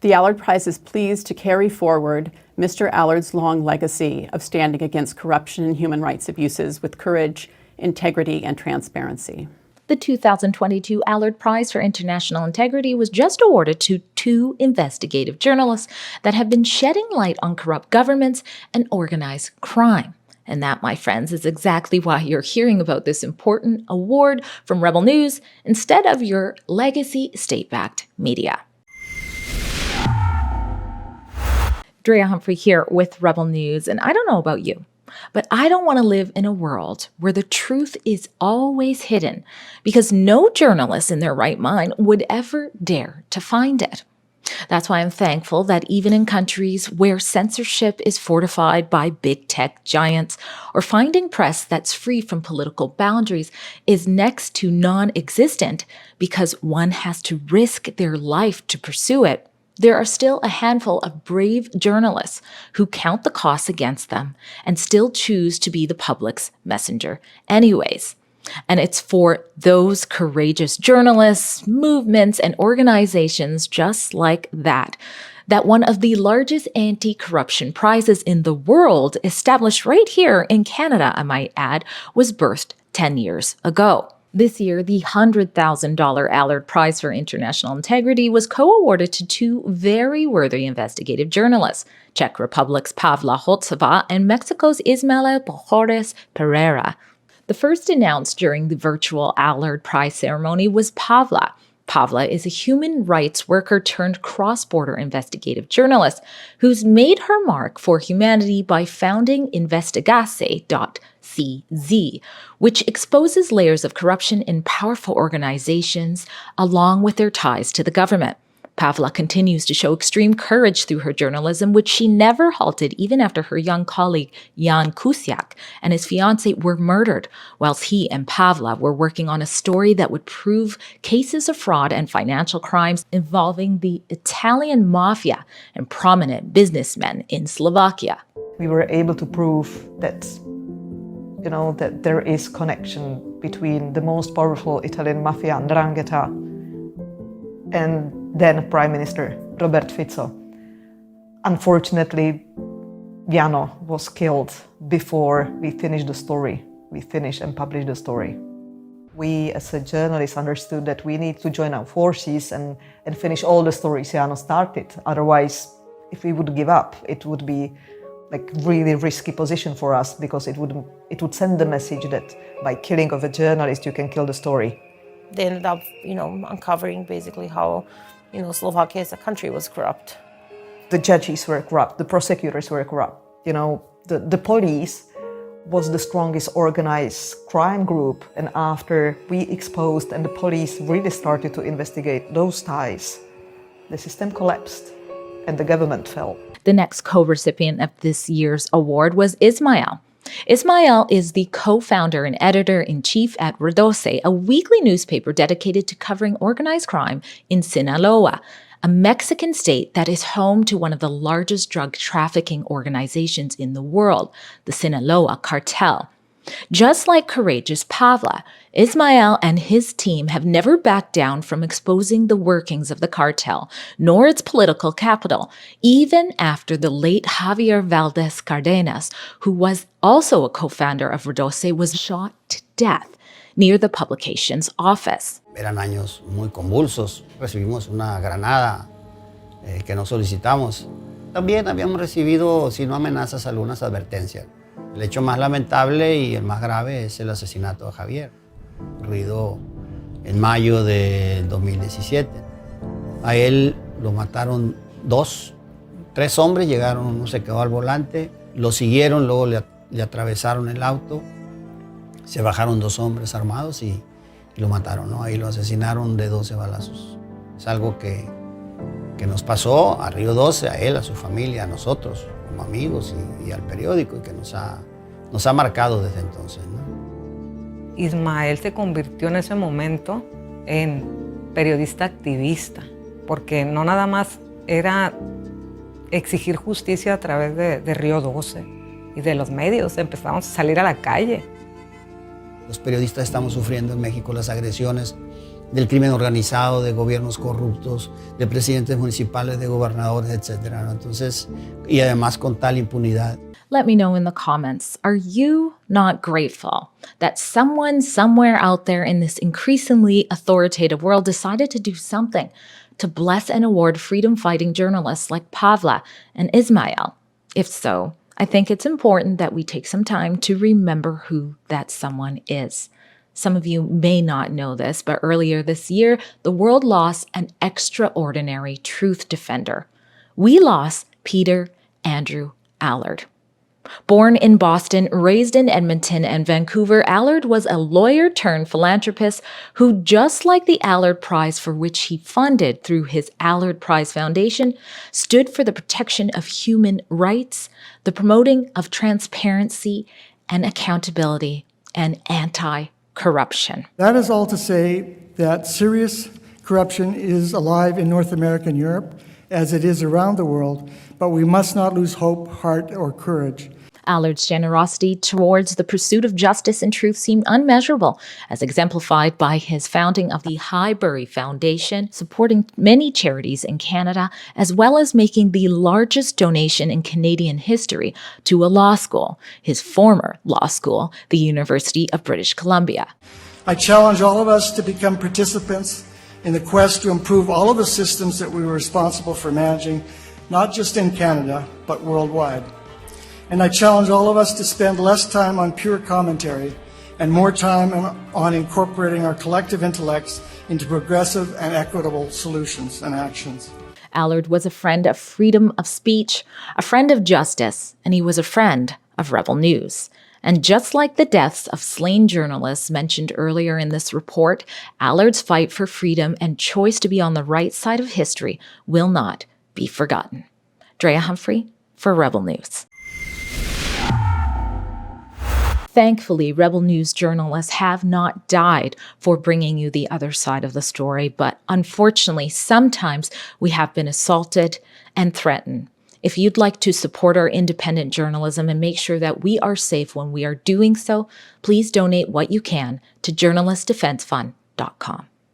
The Allard Prize is pleased to carry forward Mr. Allard's long legacy of standing against corruption and human rights abuses with courage, integrity, and transparency. The 2022 Allard Prize for International Integrity was just awarded to 2 investigative journalists that have been shedding light on corrupt governments and organized crime. And that, my friends, is exactly why you're hearing about this important award from Rebel News instead of your legacy state-backed media. Drea Humphrey here with Rebel News, and I don't know about you, but I don't want to live in a world where the truth is always hidden, because no journalist in their right mind would ever dare to find it. That's why I'm thankful that even in countries where censorship is fortified by big tech giants, or finding press that's free from political boundaries is next to non-existent because one has to risk their life to pursue it, there are still a handful of brave journalists who count the costs against them and still choose to be the public's messenger anyways. And it's for those courageous journalists, movements, and organizations just like that one of the largest anti-corruption prizes in the world, established right here in Canada, I might add, was birthed 10 years ago. This year, the $100,000 Allard Prize for International Integrity was co-awarded to 2 very worthy investigative journalists, Czech Republic's Pavla Hotzova and Mexico's Ismael Pojores Pereira. The first announced during the virtual Allard Prize ceremony was Pavla. Pavla is a human rights worker turned cross-border investigative journalist who's made her mark for humanity by founding investigative.cz, which exposes layers of corruption in powerful organizations along with their ties to the government. Pavla continues to show extreme courage through her journalism, which she never halted even after her young colleague Jan Kuciak and his fiancée were murdered, whilst he and Pavla were working on a story that would prove cases of fraud and financial crimes involving the Italian mafia and prominent businessmen in Slovakia. We were able to prove that, that there is connection between the most powerful Italian mafia, 'Ndrangheta, and then Prime Minister Robert Fico. Unfortunately, Jano was killed before we finished the story. We finished and published the story. We as a journalist understood that we need to join our forces and finish all the stories Jano started. Otherwise, if we would give up, it would be like really risky position for us, because it would send the message that by killing of a journalist, you can kill the story. They ended up, uncovering basically how, Slovakia as a country was corrupt. The judges were corrupt, the prosecutors were corrupt. The police was the strongest organized crime group. And after we exposed and the police really started to investigate those ties, the system collapsed and the government fell. The next co-recipient of this year's award was Ismael. Ismael is the co-founder and editor-in-chief at Rodose, a weekly newspaper dedicated to covering organized crime in Sinaloa, a Mexican state that is home to one of the largest drug trafficking organizations in the world, the Sinaloa Cartel. Just like courageous Pavla, Ismael and his team have never backed down from exposing the workings of the cartel, nor its political capital, even after the late Javier Valdez Cardenas, who was also a co-founder of Rodose, was shot to death near the publication's office. Eran años muy convulsos. Recibimos una granada que no solicitamos. También habíamos recibido, si no amenazas, algunas advertencias. El hecho más lamentable y el más grave es el asesinato de Javier, ocurrido en mayo de 2017. A él lo mataron 3 hombres, llegaron, uno se quedó al volante, lo siguieron, luego le atravesaron el auto, se bajaron 2 hombres armados y lo mataron, ¿no? Ahí lo asesinaron de 12 balazos. Es algo que nos pasó a Río 12, a él, a su familia, a nosotros, como amigos y al periódico, y que nos ha marcado desde entonces, ¿no? Ismael se convirtió en ese momento en periodista activista, porque no nada más era exigir justicia a través de Río 12 y de los medios, empezamos a salir a la calle. Los periodistas estamos sufriendo en México las agresiones del crimen organizado, de gobiernos corruptos, de presidentes municipales, de gobernadores, etcétera, ¿no? Entonces, y además con tal impunidad. Let me know in the comments, are you not grateful that someone somewhere out there in this increasingly authoritative world decided to do something to bless and award freedom-fighting journalists like Pavla and Ismail? If so, I think it's important that we take some time to remember who that someone is. Some of you may not know this, but earlier this year, the world lost an extraordinary truth defender. We lost Peter Andrew Allard. Born in Boston, raised in Edmonton and Vancouver, Allard was a lawyer-turned-philanthropist who, just like the Allard Prize, for which he funded through his Allard Prize Foundation, stood for the protection of human rights, the promoting of transparency and accountability, and anti-corruption. That is all to say that serious corruption is alive in North America and Europe, as it is around the world, but we must not lose hope, heart, or courage. Allard's generosity towards the pursuit of justice and truth seemed unmeasurable, as exemplified by his founding of the Highbury Foundation, supporting many charities in Canada, as well as making the largest donation in Canadian history to a law school, his former law school, the University of British Columbia. I challenge all of us to become participants in the quest to improve all of the systems that we were responsible for managing, not just in Canada, but worldwide. And I challenge all of us to spend less time on pure commentary and more time on incorporating our collective intellects into progressive and equitable solutions and actions. Allard was a friend of freedom of speech, a friend of justice, and he was a friend of Rebel News. And just like the deaths of slain journalists mentioned earlier in this report, Allard's fight for freedom and choice to be on the right side of history will not be forgotten. Drea Humphrey for Rebel News. Thankfully, Rebel News journalists have not died for bringing you the other side of the story, but unfortunately, sometimes we have been assaulted and threatened. If you'd like to support our independent journalism and make sure that we are safe when we are doing so, please donate what you can to journalistdefensefund.com.